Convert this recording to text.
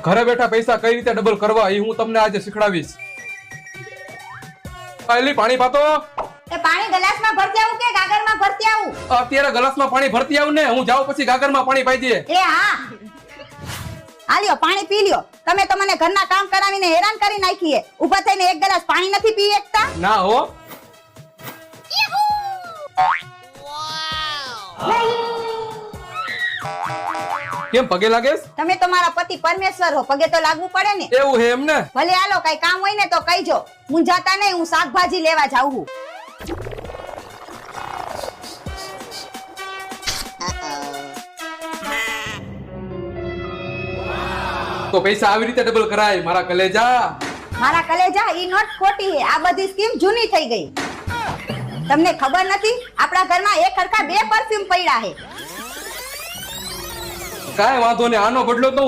ઘરે બેઠા પૈસા કઈ રીતે ડબલ કરવા એ હું તમને આજે શીખડાવીશ. એલી પાણી પાતો. એ પાણી ગ્લાસમાં ભરતી આવું કે ગાગરમાં ભરતી આવું? અત્યારે ગ્લાસમાં પાણી ભરતી આવું ને, હું જાઉં પછી ગાગરમાં પાણી પાઈ દે. એ હા, આલ્યો પાણી પી લ્યો. તમે તો મને ઘરના કામ કરાવીને હેરાન કરી નાખી છે. ઊભા થઈને એક ગ્લાસ પાણી નથી પી શકતા? ના હો. કેમ પગે લાગેસ? તમે તો મારા પતિ પરમેશ્વર હો, પગે તો લાગવું પડે ને. એવું હે એમ ને? ભલે હાલો, કઈ કામ હોય ને તો કહીજો. મુંજાતા નહીં, હું શાકભાજી લેવા જાઉં છું. તો પૈસા આવી રીતે ડબલ કરાય મારા કલેજા. મારા કલેજા, ઈ નોટ ખોટી છે. આ બધી સ્કીમ જૂની થઈ ગઈ. તમને ખબર નથી, આપણા ઘરમાં એક હરખા 2 પરફ્યુમ પડ્યા છે. કાંઈ વાંધો નહીં, આનો બદલો તો હું